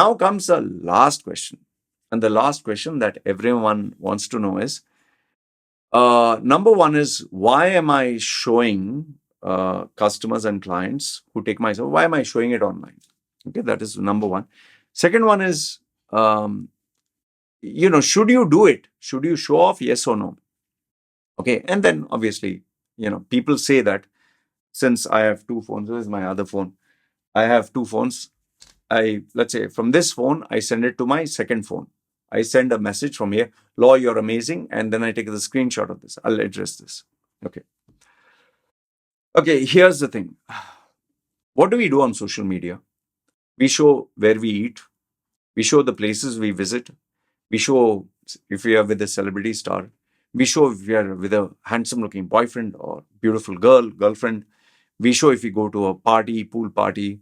Now comes the last question. And the last question that everyone wants to know is, number one is, why am I showing customers and clients who take my service, why am I showing it online? Okay, that is number one. Second one is, should you do it? Should you show off? Yes or no? Okay, and then obviously, people say that since I have two phones, where's my other phone? I have two phones. Let's say from this phone, I send it to my second phone. I send a message from here, Loy, you're amazing. And then I take the screenshot of this. I'll address this. Okay, here's the thing. What do we do on social media? We show where we eat. We show the places we visit. We show if we are with a celebrity star. We show if we are with a handsome looking boyfriend or beautiful girlfriend. We show if we go to a party, pool party.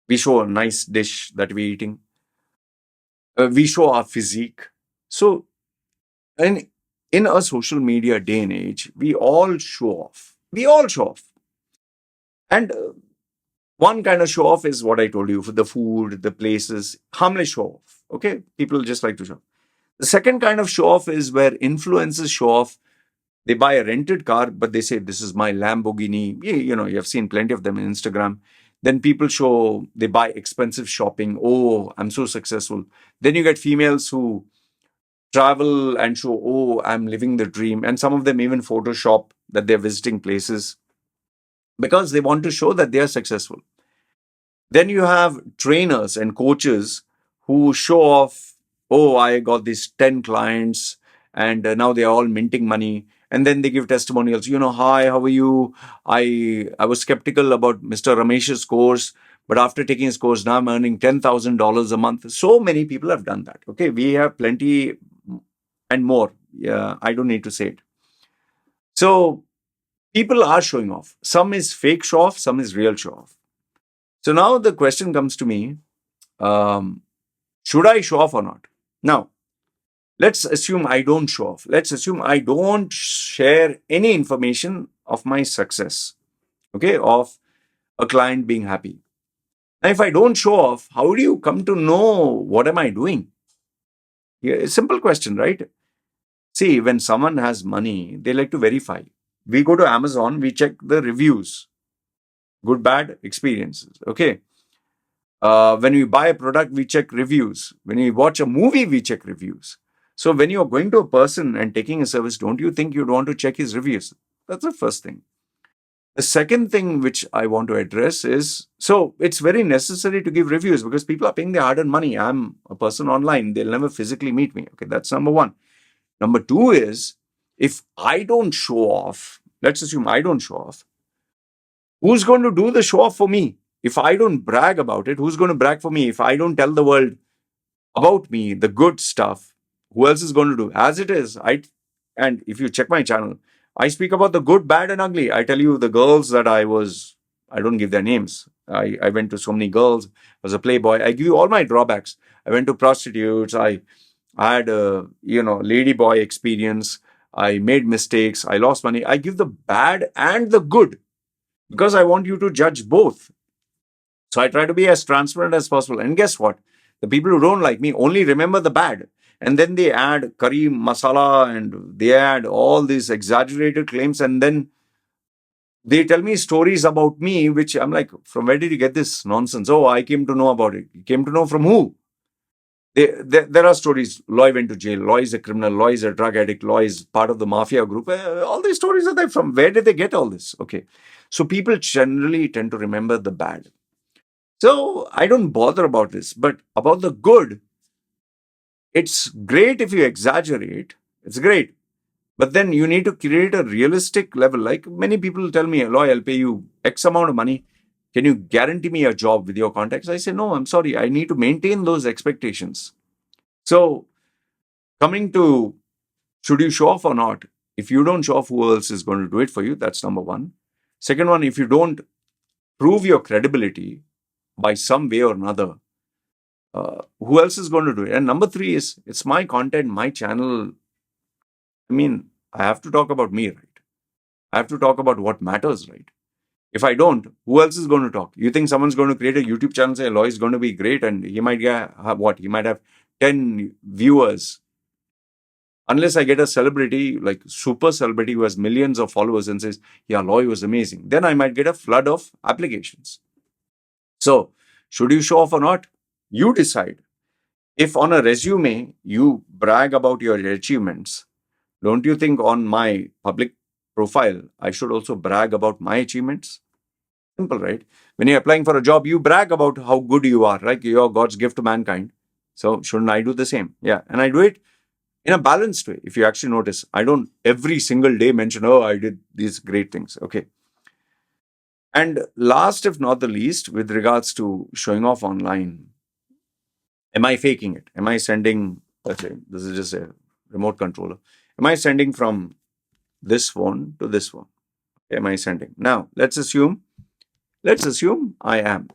We show a nice dish that we're eating. We show our physique. So, in a social media day and age, we all show off. We all show off. And one kind of show off is what I told you, for the food, the places, harmless show off. Okay, people just like to show off. The second kind of show off is where influencers show off. They buy a rented car, but they say, this is my Lamborghini. You have seen plenty of them on Instagram. Then people show, they buy expensive shopping. Oh, I'm so successful. Then you get females who travel and show, oh, I'm living the dream. And some of them even Photoshop that they're visiting places because they want to show that they are successful. Then you have trainers and coaches who show off, oh, I got these 10 clients and now they are all minting money. And then they give testimonials. Hi, how are you? I was skeptical about Mr. Ramesh's course, but after taking his course, now I'm earning $10,000 a month. So many people have done that. Okay, we have plenty and more. Yeah, I don't need to say it. So people are showing off. Some is fake show off, some is real show off. So now the question comes to me, should I show off or not? Now, let's assume I don't show off. Let's assume I don't share any information of my success, okay, of a client being happy. Now, if I don't show off, how do you come to know what am I doing? Yeah, a simple question, right? See, when someone has money, they like to verify. We go to Amazon, we check the reviews, good, bad experiences, okay? When we buy a product, we check reviews. When we watch a movie, we check reviews. So when you're going to a person and taking a service, don't you think you'd want to check his reviews? That's the first thing. The second thing which I want to address is, so it's very necessary to give reviews because people are paying their hard-earned money. I'm a person online. They'll never physically meet me. Okay, that's number one. Number two is, if I don't show off, let's assume I don't show off, who's going to do the show off for me? If I don't brag about it, who's going to brag for me? If I don't tell the world about me, the good stuff, who else is going to do? As it is, and if you check my channel, I speak about the good, bad, and ugly. I tell you the girls that I don't give their names. I went to so many girls, I was a playboy. I give you all my drawbacks. I went to prostitutes. I had a, ladyboy experience. I made mistakes. I lost money. I give the bad and the good because I want you to judge both. So I try to be as transparent as possible. And guess what? The people who don't like me only remember the bad. And then they add curry masala and they add all these exaggerated claims. And then they tell me stories about me, which I'm like, from where did you get this nonsense? Oh, I came to know about it. You came to know from who? There are stories. Loy went to jail. Loy is a criminal. Loy is a drug addict. Loy is part of the mafia group. All these stories are there. From where did they get all this? Okay. So people generally tend to remember the bad. So I don't bother about this. But about the good, it's great if you exaggerate. It's great. But then you need to create a realistic level. Like many people tell me, Loy, I'll pay you X amount of money. Can you guarantee me a job with your contacts? I say, no, I'm sorry. I need to maintain those expectations. So coming to, should you show off or not? If you don't show off, who else is going to do it for you? That's number one. Second one, if you don't prove your credibility by some way or another, who else is going to do it? And number three is, it's my content, my channel. I mean, I have to talk about me, right? I have to talk about what matters, right? If I don't, who else is going to talk? You think someone's going to create a YouTube channel and say Loy is going to be great and he might have what? He might have 10 viewers. Unless I get a celebrity, like super celebrity who has millions of followers and says, yeah, Loy was amazing, then I might get a flood of applications. So, should you show off or not? You decide. If on a resume you brag about your achievements, don't you think on my public profile I should also brag about my achievements? Simple, right? When you're applying for a job, you brag about how good you are, like you're God's gift to mankind. So shouldn't I do the same? Yeah. And I do it in a balanced way. If you actually notice, I don't every single day mention, oh, I did these great things. Okay. And last, if not the least, with regards to showing off online, am I faking it? Am I sending, let's say, this is just a remote controller. Am I sending from this phone to this phone? Am I sending? Now, let's assume I am.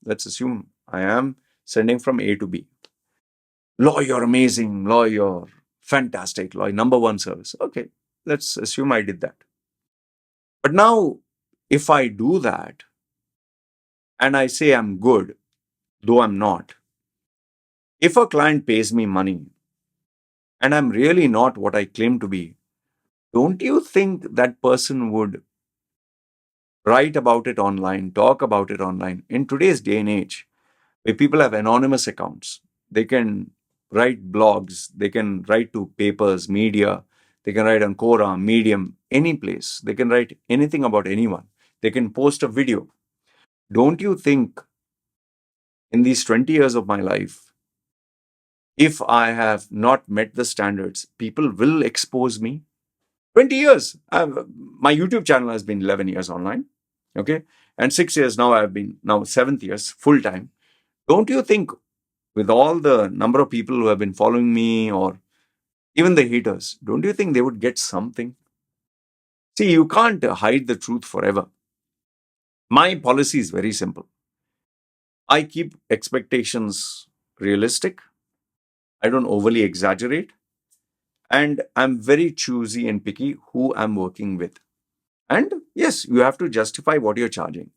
Let's assume I am sending from A to B. Loy, you're amazing. Loy, you're fantastic. Loy, number one service. Okay, let's assume I did that. But now, if I do that and I say I'm good, though I'm not, if a client pays me money and I'm really not what I claim to be, don't you think that person would write about it online, talk about it online? In today's day and age, where people have anonymous accounts, they can write blogs, they can write to papers, media, they can write on Quora, Medium, any place. They can write anything about anyone. They can post a video. Don't you think in these 20 years of my life, if I have not met the standards, people will expose me? 20 years. My YouTube channel has been 11 years online. Okay. And 6 years now, I've been now 7th years full time. Don't you think with all the number of people who have been following me or even the haters, don't you think they would get something? See, you can't hide the truth forever. My policy is very simple. I keep expectations realistic. I don't overly exaggerate. And I'm very choosy and picky who I'm working with. And yes, you have to justify what you're charging.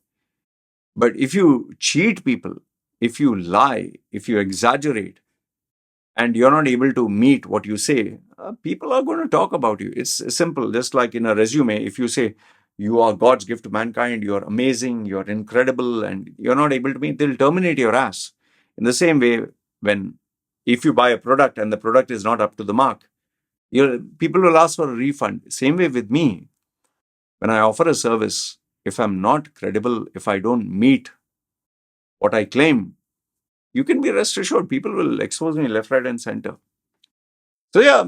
But if you cheat people, if you lie, if you exaggerate, and you're not able to meet what you say, people are going to talk about you. It's simple. Just like in a resume, if you say you are God's gift to mankind, you're amazing, you're incredible, and you're not able to meet, they'll terminate your ass. In the same way, if you buy a product and the product is not up to the mark, people will ask for a refund. Same way with me. When I offer a service, if I'm not credible, if I don't meet what I claim, you can be rest assured people will expose me left, right, and center. So yeah,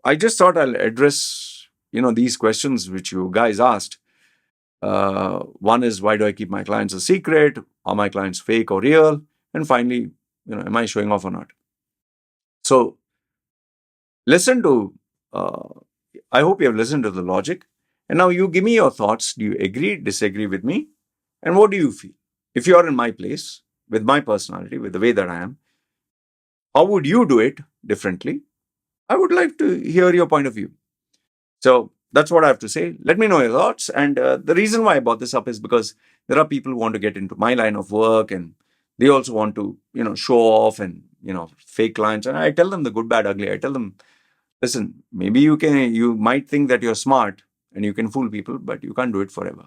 I just thought I'll address these questions which you guys asked. One is, why do I keep my clients a secret? Are my clients fake or real? And finally, am I showing off or not? So listen to. I hope you have listened to the logic, and now you give me your thoughts. Do you agree, disagree with me, and what do you feel? If you are in my place, with my personality, with the way that I am, how would you do it differently? I would like to hear your point of view. So that's what I have to say. Let me know your thoughts. And the reason why I brought this up is because there are people who want to get into my line of work and they also want to, show off and, fake clients. And I tell them the good, bad, ugly. I tell them, listen, maybe you might think that you're smart and you can fool people, but you can't do it forever.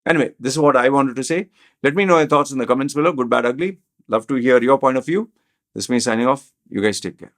Anyway, this is what I wanted to say. Let me know your thoughts in the comments below. Good, bad, ugly. Love to hear your point of view. This is me signing off. You guys take care.